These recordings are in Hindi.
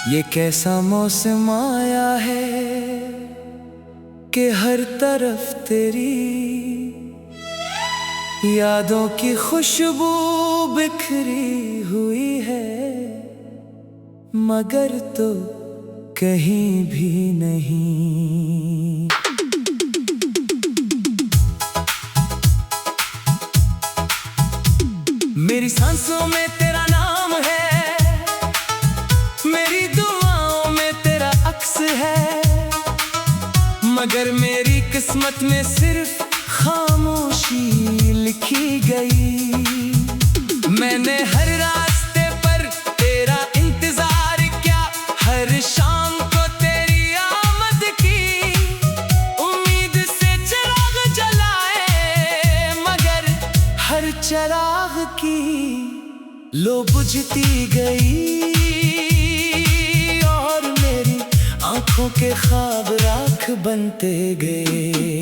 ये कैसा मौसम आया है कि हर तरफ तेरी यादों की खुशबू बिखरी हुई है, मगर तो कहीं भी नहीं। मेरी सांसों में तेरा नाम है, मेरी दुआओं में तेरा अक्स है, मगर मेरी किस्मत में सिर्फ खामोशी लिखी गई। मैंने हर रास्ते पर तेरा इंतजार किया, हर शाम को तेरी आमद की उम्मीद से चिराग जलाए, मगर हर चिराग की लो बुझती गई और मेरी आंखों के ख्वाब राख बनते गए।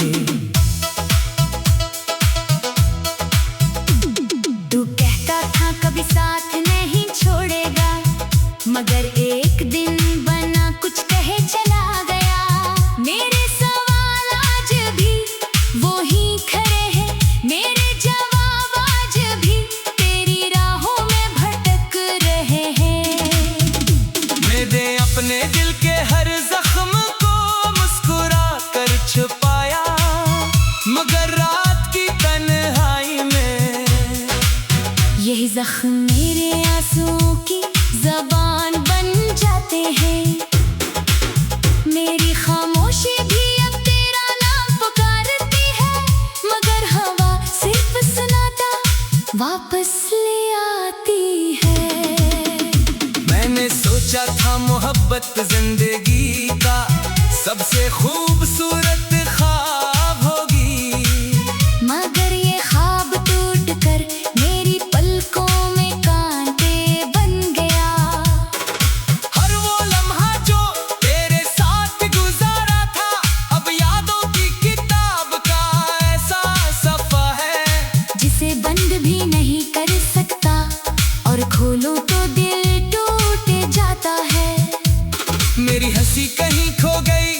तू कहता था कभी साथ नहीं छोड़ेगा, मगर एक दिन बना कुछ कहे चला गया। मेरे सवाल आज भी वो ही खड़े हैं, मेरे जवाब आज भी तेरी राहों में भटक रहे हैं। मैंने अपने दिल के हर जख्म को मुस्कुरा कर छुपाया, मगर रात की तन्हाई में यही जख्म मेरे आंसुओं की ज़बान बन जाते हैं। मेरी खामोशी भी अब तेरा नाम पुकारती है, मगर हवा सिर्फ सुनाता वापस ले आती है। मैंने सोचा था मोहब्बत जिंदगी का सबसे खूबसूरत ख्वाब होगी, मगर ये ख्वाब टूट कर मेरी पलकों में कांटे बन गया। हर वो लम्हा जो तेरे साथ गुजारा था, अब यादों की किताब का ऐसा सफ़ा है जिसे बंद भी नहीं कर सकता, और खोलो तो दिल टूट जाता है। मेरी हंसी कहीं खो गई,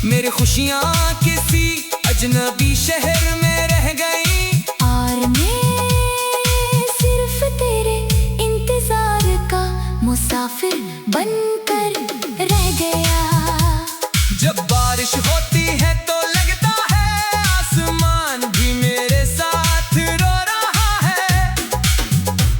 मेरी खुशियाँ किसी अजनबी शहर में रह गई, और मैं सिर्फ तेरे इंतजार का मुसाफिर बनकर रह गया। जब बारिश होती है तो लगता है आसमान भी मेरे साथ रो रहा है।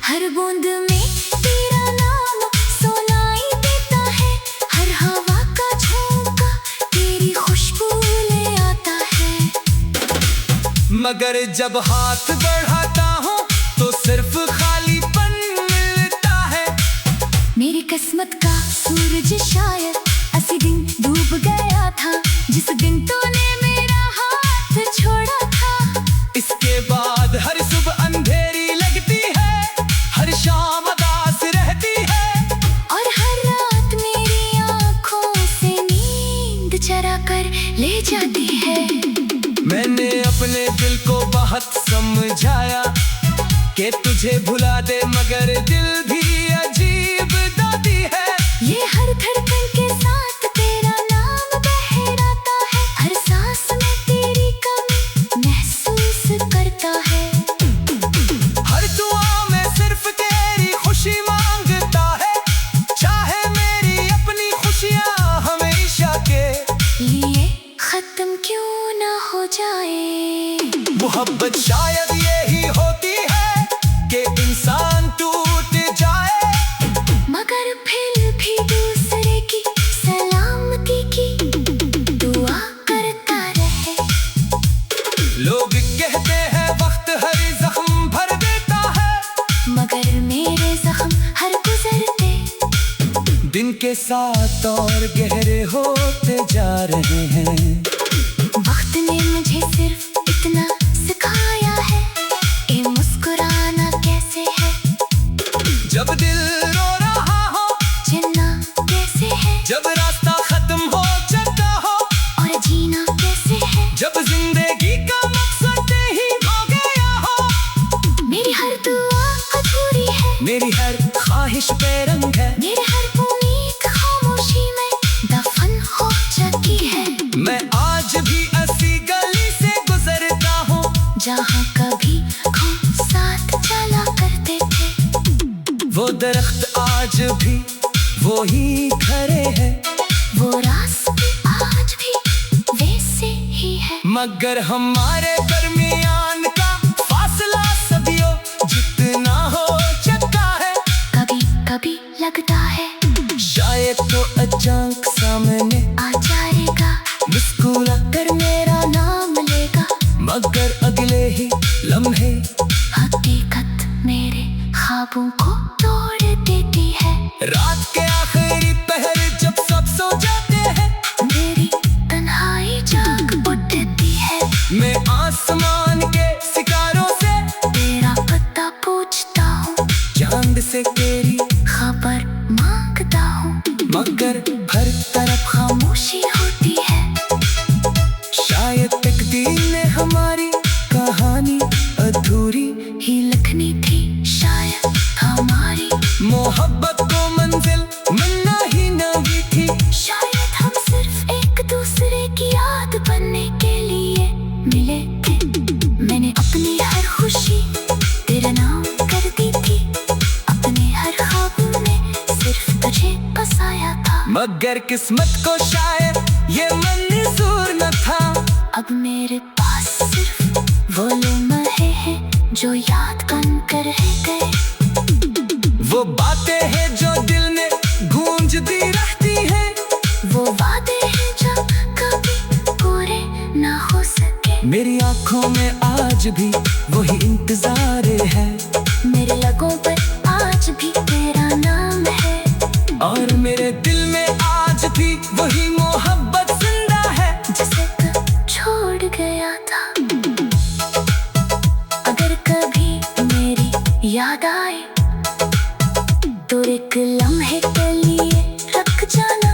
हर बूंद में तेरा नाम सुनाई देता है, हर हवा का झोंका तेरी खुशबू ले आता है। मगर जब हाथ बढ़ाता हूँ तो सिर्फ खालीपन मिलता है। मेरी किस्मत का सूरज शायद ऐसी दिन डूब गया था, जिस दिन तूने मेरा हाथ छोड़ा था। इसके बाद हर सुबह अंधेरी लगती है, हर शाम उदास रहती है, और हर रात मेरी आँखों से नींद चरा कर ले जाती है। मैंने अपने दिल को बहुत समझाया कि तुझे भुला दे, मगर दिल भी अजीब दादी है। ये हर धड़कन के साथ तेरा नाम बहराता है, हर सांस में तेरी कमी महसूस करता है। हर दुआ में सिर्फ तेरी खुशी मांगता है, चाहे मेरी अपनी खुशियाँ हमेशा के लिए खत्म क्यों ना हो जाए। मोहब्बत शायद यही होती है कि इंसान टूट जाए, मगर फिर भी दूसरे की सलामती की दुआ करता रहे। लोग कहते हैं वक्त हर जख्म भर देता है, मगर मेरे जख्म हर गुजरते दिन के साथ और गहरे होते जा रहे हैं। वक्त ने मुझे सिर्फ इतना सिखाया है, ये मुस्कुराना कैसे है, जब दिल रो रहा हो, जीना कैसे है, जब रास्ता खत्म हो चुका हो, और जीना कैसे है। जब जिंदगी आज भी ऐसी गली से गुजरता हूँ जहाँ कभी हम साथ चला करते थे। वो दरख्त आज भी वो ही खड़े हैं, वो रास्ते आज भी वैसे ही है। मगर हमारे दरमियान का फासला सदियों जितना हो चुका है। कभी कभी लगता है शायद तो अचानक सामने आ जाएगा, मुस्कुरा कर मेरा नाम लेगा। मगर अगले ही लम्हे हकीकत मेरे ख्वाबों को तोड़ देती है। रात के आखिरी पहर जब सब सो जाते हैं, मेरी तन्हाई जाग उठती है। मैं आसमान के सितारों से तेरा पता पूछता हूँ, चांद से तेरी, खबर मांगता हूँ, मगर हर तरफ खामोशी होती है। शायद तकदीर ने हमारी कहानी अधूरी ही लिखनी थी शायद हमारी, मोहब्बत को मंजिल मिलना ही नहीं थी। शायद हम सिर्फ एक दूसरे की याद बनने के लिए मिले थे। मैंने अपनी हर खुशी तेरा नाम कर दी थी, अपने हर ख्वाब में सिर्फ तुझे बसाया था। मगर किस्मत को शायद ये मंजूर न था। अब मेरे पास सिर्फ वो लम्हे हैं जो याद बन कर रह गए। वो बातें हैं जो दिल में गूंजती रहती हैं, वो वादे हैं जो कभी पूरे ना हो सके। मेरी आंखों में आज भी वही इंतजार है, मेरे लगों पर आज भी तेरा नाम है, और मेरे दिल में आज भी वही मोहब्बत जिंदा है जिसे तू छोड़ गया था। अगर कभी मेरी याद आए तो एक लम्हे के लिए रख जाना।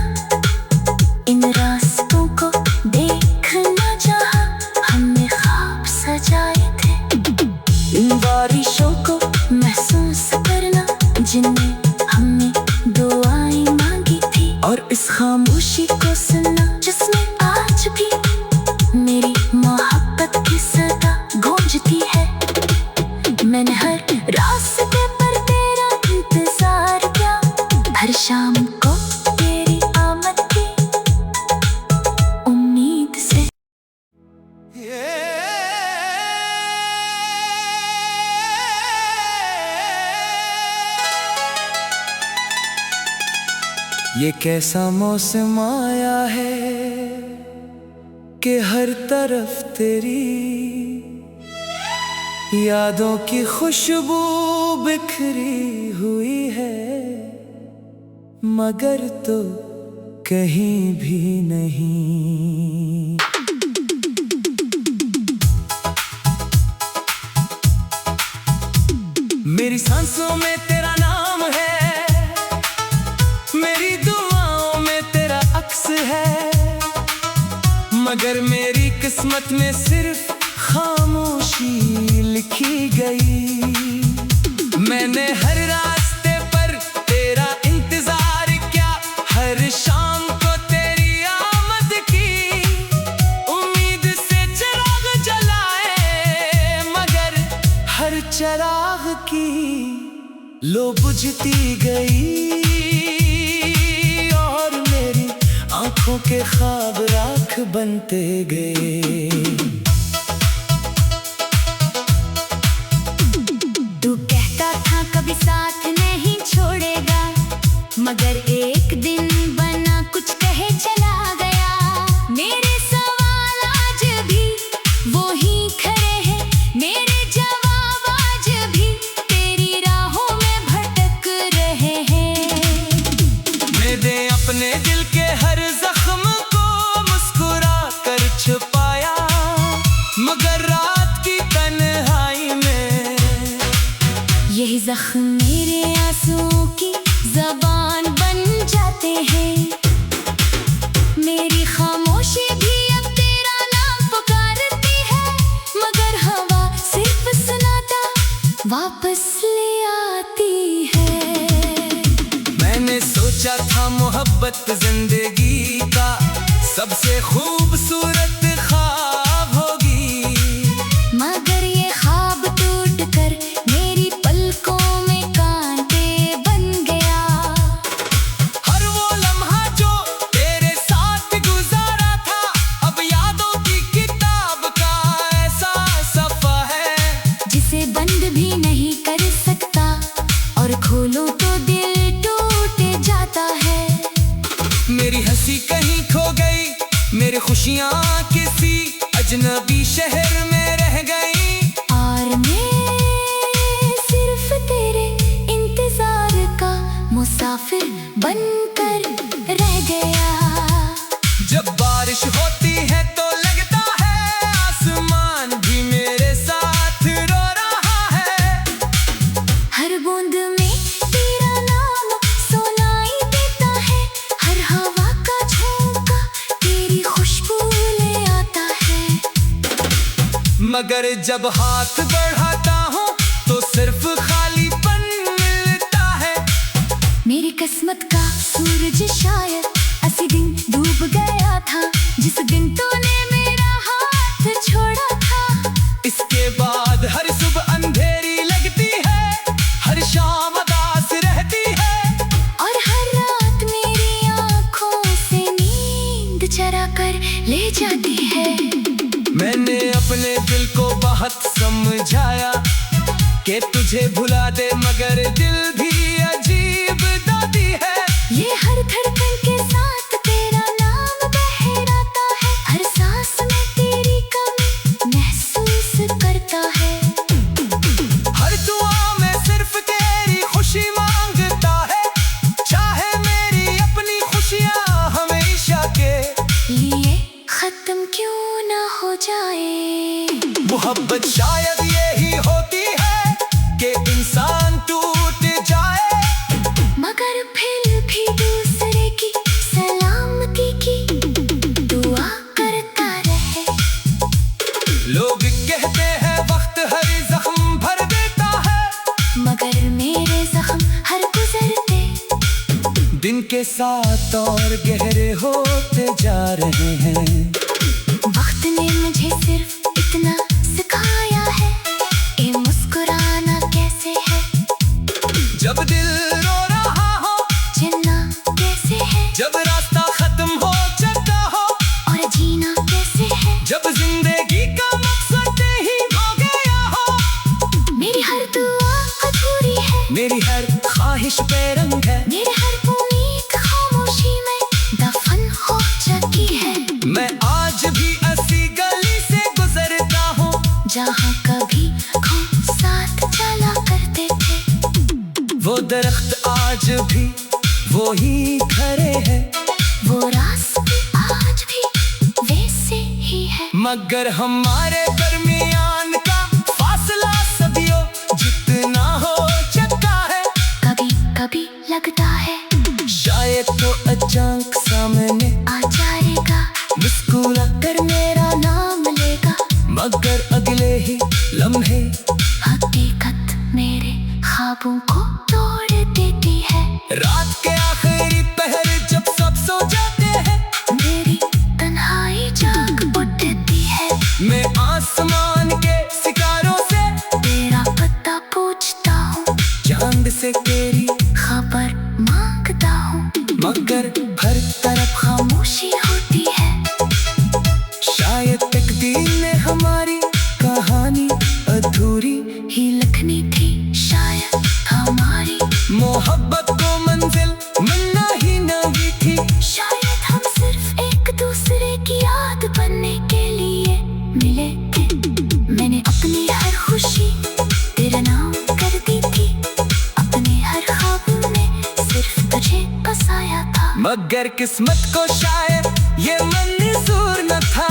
इन रास्तों को देखना चाहा, हमने ख्वाब सजाए थे। इन बारिशों को महसूस करना जिनमें हमने दुआएं मांगी थी, और इस खामोशी को सुनना जिसमें आज भी मेरी मोहब्बत की सदा गूंजती है। मैंने हर रास्ते पर तेरा इंतजार किया, हर शाम को तेरी आमद की उम्मीद से। ये कैसा मौसम आया है कि हर तरफ तेरी यादों की खुशबू बिखरी हुई है, मगर तो कहीं भी नहीं। मेरी सांसों में तेरा नाम है, मेरी दुआओं में तेरा अक्स है, मगर मेरी किस्मत में सिर्फ खामोशी लिखी गई। मैंने हर रास्ते पर तेरा इंतजार किया, हर शाम को तेरी आमद की उम्मीद से चिराग जलाए, मगर हर चिराग की लो बुझती गई, और मेरी आंखों के ख्वाब राख बनते गए। तू कहता था कभी साथ नहीं छोड़ेगा, मगर एक दिन बना कुछ कहे चला गया। मेरे सवाल आज भी वो ही खड़े हैं, मेरे जवाब आज भी तेरी राहों में भटक रहे हैं। मैंने अपने दिल के हर जख्म को मुस्कुरा कर छुपाया, मगर रात की तन्हाई में यही जख्म मेरे आंसुओं की ज़बान बन जाते हैं। मेरी खामोशी भी अब तेरा नाम पुकारती है, मगर हवा सिर्फ सुनाता वापस ले आती है। मैंने सोचा था मोहब्बत जिंदगी का सबसे खूबसूरत अजनबी शहर में रह गई और मैं सिर्फ तेरे इंतजार का मुसाफिर बनकर रह गया। जब बारिश होती है तो लगता है आसमान भी मेरे साथ रो रहा है। हर बूंद में तेरा नाम सुनाई देता है, हर हवा का झोंका तेरी खुशबू ले आता है। मगर जब हाथ बढ़ाता हूँ तो सिर्फ खालीपन मिलता है। मेरी किस्मत का सूरज शायद उसी दिन डूब गया था, जिस दिन तूने मेरा हाथ छोड़ा था। इसके बाद हर सुबह अंधेरी लगती है, हर शाम उदास रहती है, और हर रात मेरी आँखों से नींद चरा कर ले जाती है। मैंने अपने दिल को बहुत समझाया कि तुझे भुला दे, मगर दिल भी अजीब दादी है। ये हर धड़कन के साथ तेरा नाम बहराता है, हर सांस में तेरी कमी महसूस करता है। हर दुआ में सिर्फ तेरी खुशी मांगता है, चाहे मेरी अपनी खुशियाँ हमेशा के लिए खत्म क्यों ना हो जाए। मोहब्बत शायद यही होती है कि इंसान टूट जाए, मगर फिर भी दूसरे की सलामती की दुआ करता रहे। लोग कहते हैं वक्त हर जख्म भर देता है, मगर मेरे जख्म हर गुजरते दिन के साथ और गहरे होते जा रहे हैं। वक्त ने मुझे सिर्फ इतना सिखाया है कि मुस्कुराना कैसे है, जब दिल रो रहा हो, चलना कैसे है, जब रास्ता खत्म हो चुका हो, और जीना कैसे है, जब जिंदगी का मकसद ही हो गया हो। मेरी हर दुआ अधूरी है, मेरी हर ख्वाहिश बेरंग है, मेरे हर उम्मीद खामोशी में दफन हो चुकी है। मैं आज भी ऐसी गली से गुजरता हूँ जहाँ कभी हम साथ चला करते थे, वो दरख्त आज भी वो ही खड़े हैं, वो रास्ते आज भी वैसे ही है। मगर हमारे दरमियान का फासला सदियों जितना हो चुका है। कभी कभी लगता है शायद तो अचानक सामने आ जाएगा, मुस्कुरा कर मेरा नाम लेगा, मगर अगले ही लम्हे हकीकत मेरे ख्वाबों को तोड़ देती है। रात के आखिरी पहर जब सब सो जाते हैं, मेरी तन्हाई जाग उठती है। मैं आसमान के सितारों से तेरा पता पूछता हूँ, चांद से तेरी खबर मांगता हूँ, मगर हर तरफ खामोशी होती है। शायद तकदीर ने हमारी कहानी अधूरी ही लिखनी थी शायद हमारी, मोहब्बत को मंजिल मिलना ही नहीं थी। शायद हम सिर्फ एक दूसरे की याद बनने के लिए मिले थे। मैंने अपनी हर खुशी तेरा नाम कर दी थी, अपने हर ख्वाब में सिर्फ तुझे बसाया था, मगर किस्मत को शायद ये मंजूर न था।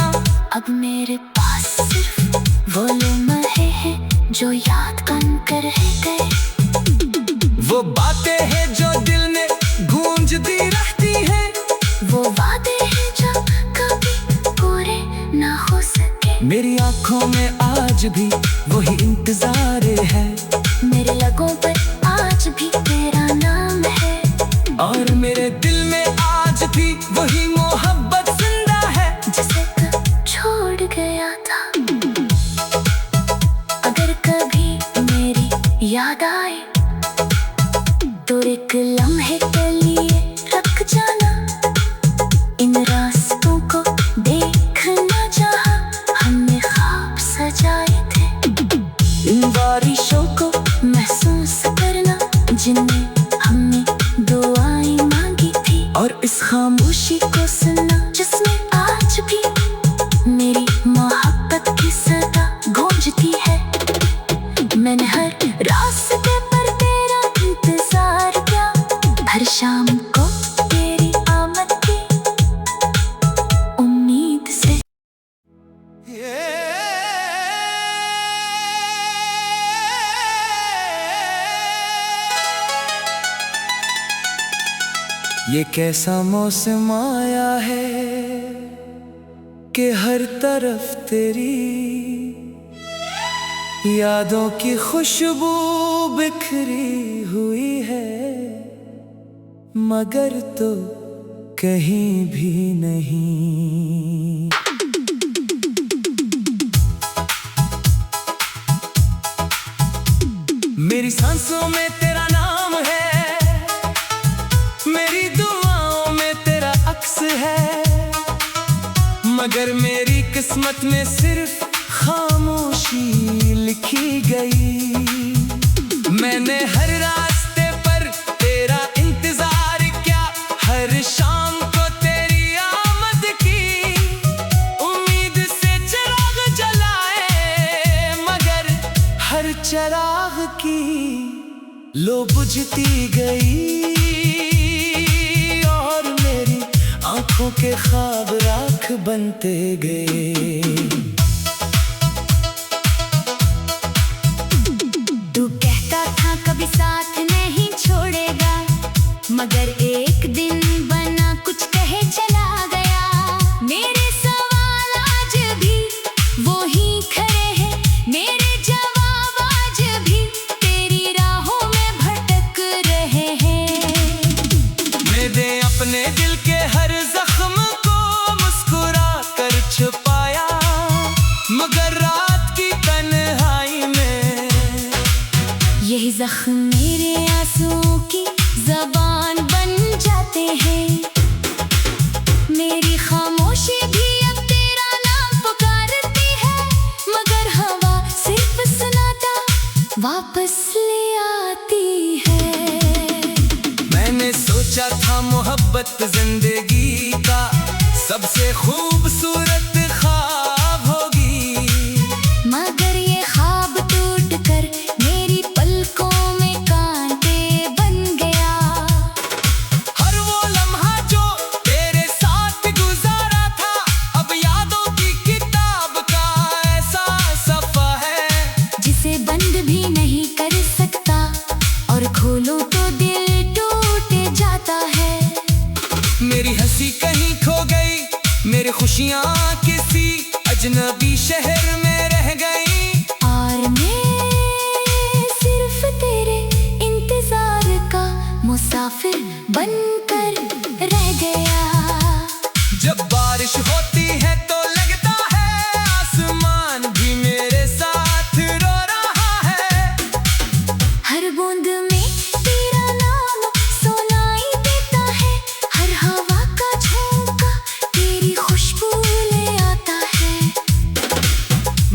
अब मेरे पास सिर्फ वो लम्हे हैं जो याद बनकर रह गए, वो बातें हैं जो दिल में गूंजती रहती हैं, वो वादे हैं जो कभी पूरे ना हो सके। मेरी आंखों में आज भी वही इंतजार है, मेरे लगों पर आज भी तेरा नाम है, और मेरे दिल में आज भी वही मोहब्बत जिंदा है, जिसे तू छोड़ गया था। अगर कभी मेरी याद आए तो एक लम्हे के लिए रख जाना, इन रास्तों को देखना जहाँ हमने ख्वाब सजाए थे, इन बारिशों को महसूस करना जिनमें हमने दुआएं मांगी थी, और इस खामोशी को सुनना जिसमें आज भी मेरी मोहब्बत ये कैसा मौसम आया है कि हर तरफ तेरी यादों की खुशबू बिखरी हुई है, मगर तो कहीं भी नहीं। मेरी सांसों में तेरा नाम है, मेरी दुआओं में तेरा अक्स है, मगर मेरी किस्मत में सिर्फ खामोशी लिखी गई। मैंने हर रास्ते पर तेरा इंतजार किया, हर शाम को तेरी आमद की उम्मीद से चिराग जलाए, मगर हर चिराग की लो बुझती गई और मेरी आंखों के ख्वाब राख बनते गए। तू कहता था कभी साथ नहीं छोड़ेगा, मगर एक दिन बना कुछ कहे चला गया। मेरे सवाल आज भी वो ही खड़े हैं, मेरे जवाब आज भी तेरी राहों में भटक रहे हैं। मैंने अपने दिल के हर जख्म को मुस्कुरा कर छुपाया, मगर रात की तन्हाई में यही जख्म मेरे आंसुओं की ज़बान बन जाते हैं। मेरी खामोशी भी अब तेरा नाम पुकारती है, मगर हवा सिर्फ सुनाता वापस ले आती है। मैंने सोचा था मोहब्बत जिंदगी का सबसे खूबसूरत ख्वाब होगी, मगर ये ख्वाब टूट कर मेरी पलकों में कांटे बन गया। हर वो लम्हा जो तेरे साथ गुजारा था, अब यादों की किताब का ऐसा सफा है जिसे बंद भी नहीं कर सकता, और खोलो तो दिल टूट जाता है। मेरी हंसी कहीं खो गई, मेरी खुशियाँ किसी अजनबी शहर में रह गई, और मैं सिर्फ तेरे इंतजार का मुसाफिर बनकर रह गया। जब बारिश होती है तो लगता है आसमान भी मेरे साथ रो रहा है। हर बूंद में तेरा नाम सुनाई देता है, हर हवा का झोंका तेरी खुशबू ले आता है।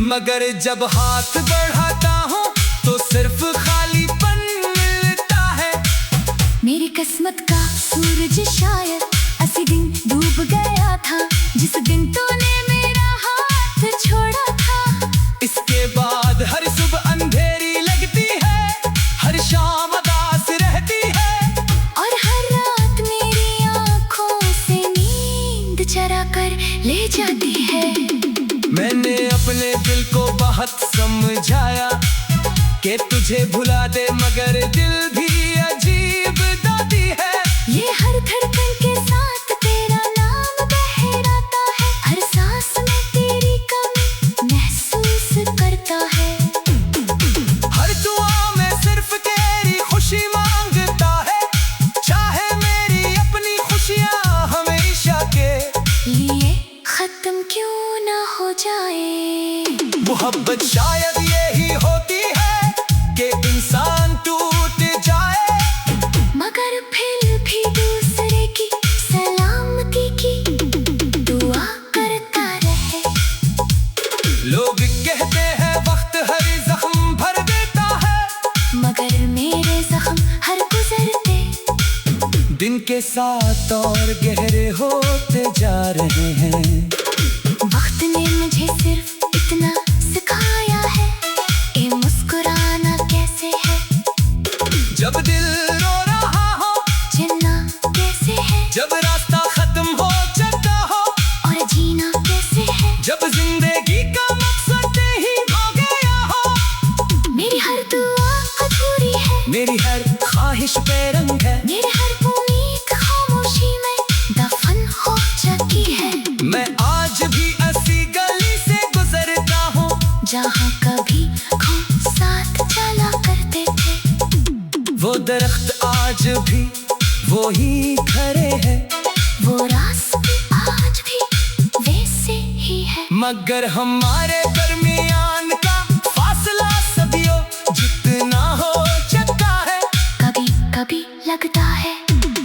मगर जब हाथ बढ़ाता हूँ तो सिर्फ खालीपन मिलता है। मेरी किस्मत का सूरज शायद ऐसी दिन डूब गया था, जिस दिन तूने मेरा हाथ छोड़ा था। इसके बाद हर सुबह अंधेरी लगती है, हर शाम उदास रहती है, और हर रात मेरी आंखों से नींद चरा कर ले जाती है। मैंने अपने दिल को बहुत समझाया कि तुझे भुला दे, मगर दिल भी अजीब दादी है। ये हर धड़कन के साथ तेरा नाम बहराता है, हर सांस में तेरी कमी महसूस करता है। हर दुआ में सिर्फ तेरी खुशी मांगता है, चाहे मेरी अपनी खुशियाँ हमेशा के लिए खत्म क्यों ना हो जाए। मोहब्बत शायद यही होती है कि इंसान टूट जाए, मगर फिर भी दूसरे की सलामती की दुआ करता रहे। लोग कहते हैं वक्त हर जख्म भर देता है, मगर मेरे जख्म हर गुजरते दिन के साथ और गहरे होते जा रहे हैं। वक्त ने मुझे सिर्फ इतना सिखाया है कि मुस्कुराना कैसे है, जब दिल रो रहा हो, चलना कैसे है, जब रास्ता खत्म हो जाता हो, और जीना कैसे है, जब जिंदगी का मकसद ही हो गया हो। मेरी हर दुआ अधूरी है, मेरी हर ख्वाहिश पे रंग है, मेरे हर उम्मीद खामोश वो ही खरे हैं। वो रास्ते आज भी वैसे ही है, मगर हमारे दरमियान का फासला सदियों जितना हो चुका है। कभी कभी लगता है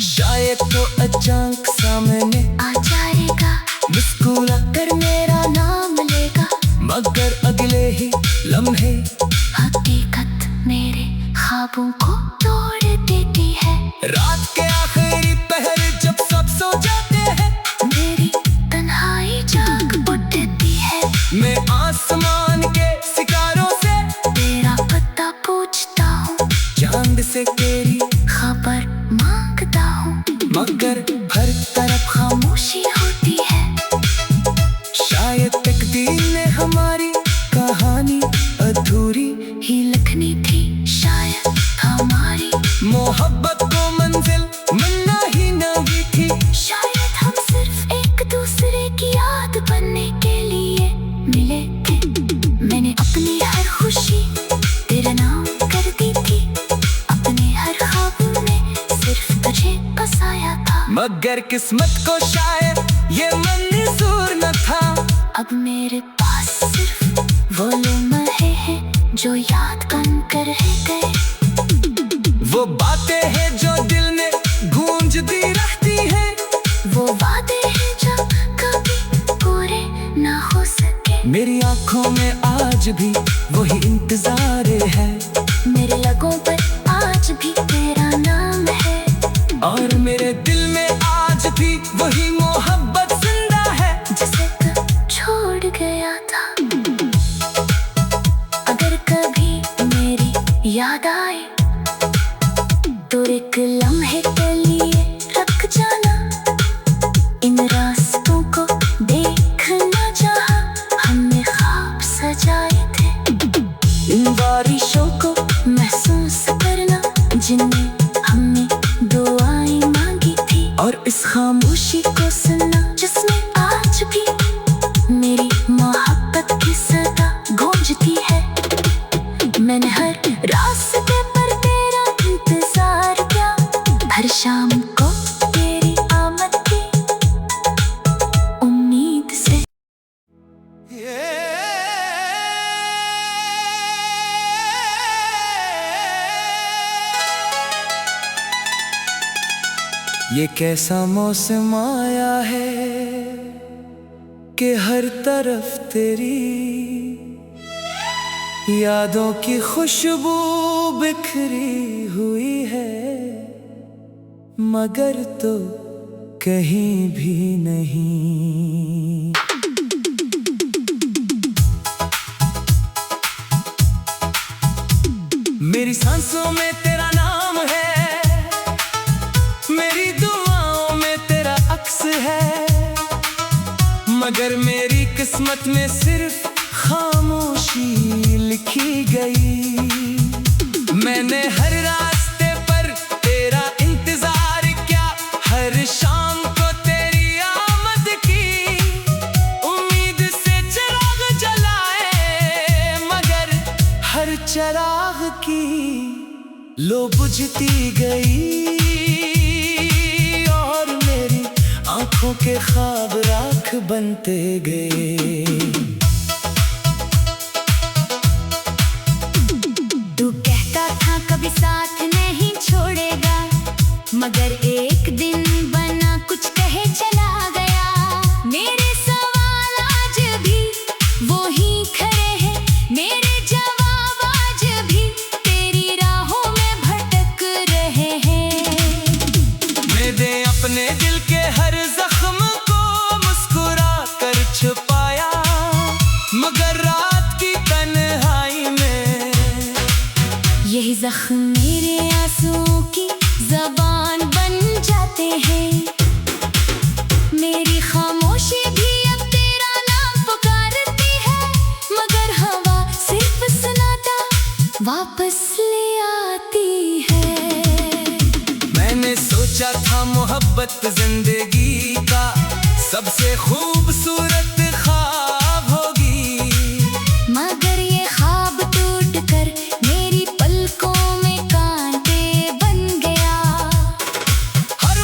शायद तो अचानक सामने आ जाएगा, मुस्कुरा कर मेरा नाम लेगा, मगर अगले ही लम्हे हकीकत मेरे ख्वाबों को तोड़ देती है। रात के आखिरी पहर जब सब सो जाते हैं, मेरी तन्हाई जाग उठती है। मैं आसमान के सितारों से तेरा पता पूछता हूँ, चांद से तेरी, खबर मांगता हूँ, मगर हर तरफ खामोशी होती है। शायद तकदीर ने हमारी कहानी अधूरी ही लिखनी थी शायद हमारी, मोहब्बत को मंजिल मिलना ही नहीं थी। शायद हम सिर्फ एक दूसरे की याद बनने के लिए मिले थे। मैंने अपनी हर खुशी तेरे नाम कर दी थी, अपने हर ख्वाब में सिर्फ तुझे बसाया था, मगर किस्मत को शायद ये मंजूर न था। अब मेरे पास सिर्फ वो लम्हे हैं जो याद बनकर रह गए, वो बातें हैं जो दिल में गूंजती रहती हैं, वो वादे हैं जो कभी पूरे ना हो सके। मेरी आंखों में आज भी वही इंतजार है, मेरे लगों पर आज भी तेरा नाम है, और मेरे दिल में आज भी वही मोहब्बत जिंदा है, जिसे तू छोड़ गया था। अगर कभी मेरी याद आए तो एक लम्हे के लिए रख जाना, इन रास्तों को देखना जहाँ हमने ख्वाब सजाए थे, इन बारिशों को महसूस करना जिनमें हमने दुआएं मांगी थी, और इस खामोशी को सुनना जिसमें आज भी मेरी मोहब्बत की सदा गूंजती है। मैंने हर रास्ते पर तेरा इंतजार किया, हर शाम को तेरी आमद की उम्मीद से। ये कैसा मौसम आया है कि हर तरफ तेरी यादों की खुशबू बिखरी हुई है, मगर तो कहीं भी नहीं। मेरी सांसों में तेरा नाम है, मेरी दुआओं में तेरा अक्स है, मगर मेरी किस्मत में सिर्फ खामोशी लिखी गई। मैंने हर रास्ते पर तेरा इंतजार किया, हर शाम को तेरी आमद की उम्मीद से चिराग जलाए, मगर हर चिराग की लो बुझती गई, और मेरी आंखों के ख्वाब राख बनते गए। तू कहता था कभी साथ नहीं छोड़ेगा, मगर एक दिन बना कुछ कहे चला गया। मेरे सवाल आज भी वो ही खड़े हैं, मेरे जवाब आज भी तेरी राहों में भटक रहे हैं। मैंने अपने दिल के हर जख्म को मुस्कुरा कर छुपाया, मगर रात की तन्हाई में यही जख्म मेरे आंसुओं की ज़बान बन जाते हैं। मेरी खामोशी भी अब तेरा नाम पुकारती है, मगर हवा सिर्फ सुनाता वापस ले आती है। मैंने सोचा था मोहब्बत जिंदगी का सबसे खूबसूरत ख्वाब होगी, मगर ये ख्वाब टूट कर मेरी पलकों में कांटे बन गया। हर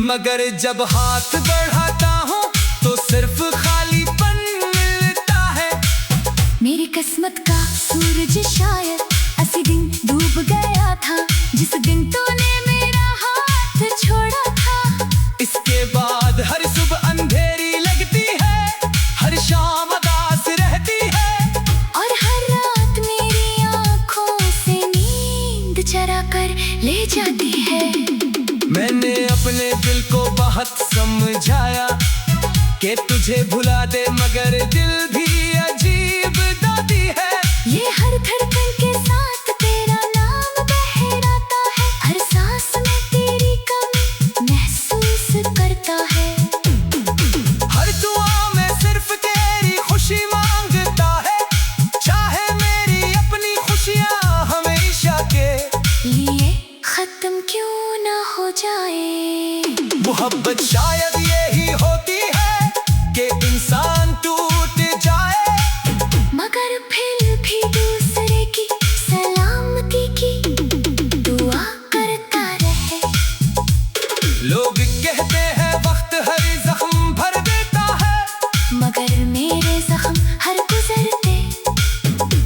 मगर जब हाथ बढ़ाता हूँ तो सिर्फ खालीपन मिलता है। मेरी किस्मत का सूरज शायद ऐसे दिन डूब गया था जिस दिन तूने मेरा हाथ छोड़ा था। इसके बाद हर सुबह अंधेरी लगती है, हर शाम उदास रहती है, और हर रात मेरी आँखों से नींद चरा कर ले जाती है। मैंने अपने दिल को बहुत समझाया कि तुझे भुला दे, मगर दिल भी अजीब दादी है। ये हर धड़कन के साथ तेरा नाम बहराता है, हर सांस में तेरी कमी महसूस करता है। हर दुआ में सिर्फ तेरी खुशी मांगता है, चाहे मेरी अपनी खुशियाँ हमेशा के लिए खत्म क्यों ना हो जाए। मोहब्बत शायद यही होती है कि इंसान टूट जाए, मगर फिर भी दूसरे की सलामती की दुआ करता रहे। लोग कहते हैं वक्त हर जख्म भर देता है, मगर मेरे जख्म हर गुजरते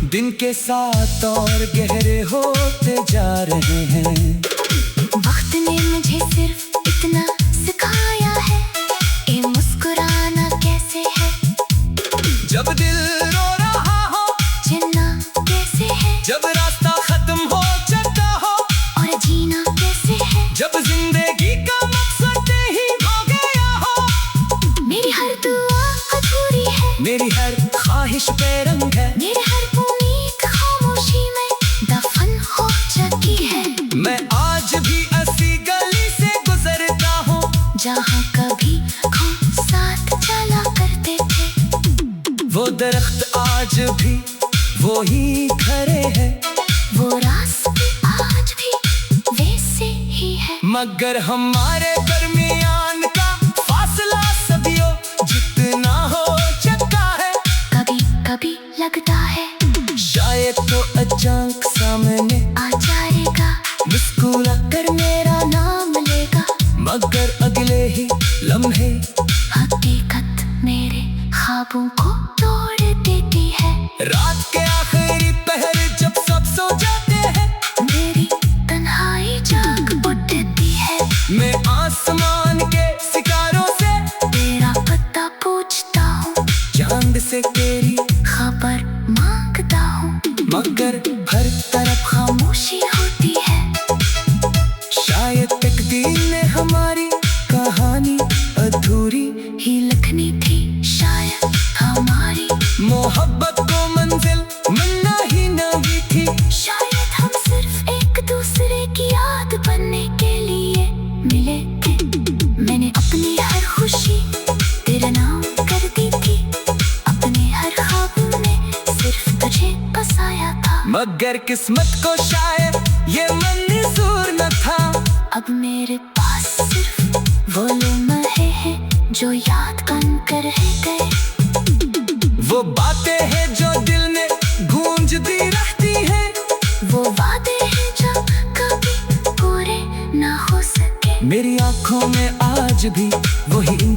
दिन के साथ और गहरे होते जा रहे हैं। वक्त ने मुझे सिर्फ इतना सिखाया है कि मुस्कुराना कैसे है, जब दिल रो रहा हो, जीना कैसे है, जब रास्ता खत्म हो चुका हो, और जीना कैसे है, जब जिंदगी का मकसद ही हो गया हो। मेरी हर दुआ अधूरी है, मेरी हर ख्वाहिश बेरंग है, मेरी हर उम्मीद खामोशी में दफन हो चुकी है। मैं आज भी ऐसी गली से गुजरता हूँ जहाँ कभी हम साथ चला करते थे, वो दरख्त आज भी वो ही खड़े हैं, वो रास्ते आज भी वैसे ही है। मगर हमारे दरमियान का फासला सदियों जितना हो चुका है। कभी कभी लगता है शायद तो अचानक सामने आ जाएगा, मुस्कुरा कर मेरा नाम लेगा, मगर अगले ही लम्हे हकीकत मेरे ख्वाबों को तोड़ देती है। रात के आखिरी पहर जब सब सो जाते हैं, मेरी तन्हाई जाग उठती है। मैं आसमान के सितारों से तेरा पता पूछता हूँ, चांद से तेरी, खबर मांगता हूँ, मगर हर तरफ खामोशी होती है। शायद तकदीर ने हमारी कहानी अधूरी ही लिखनी थी शायद हमारी, मोहब्बत को मंजिल मिलना ही नहीं थी। शायद हम सिर्फ एक दूसरे की याद बनने के लिए मिले थे। मैंने अपनी हर खुशी तेरा नाम कर दी थी, अपने हर ख्वाब में सिर्फ तुझे बसाया था, मगर किस्मत को शायद ये मंजूर न था। अब मेरे पास सिर्फ वो लम्हे हैं जो याद बनकर रह गए, वो बातें हैं जो दिल में गूंजती रहती हैं, वो वादे हैं जो कभी पूरे ना हो सके। मेरी आंखों में आज भी वही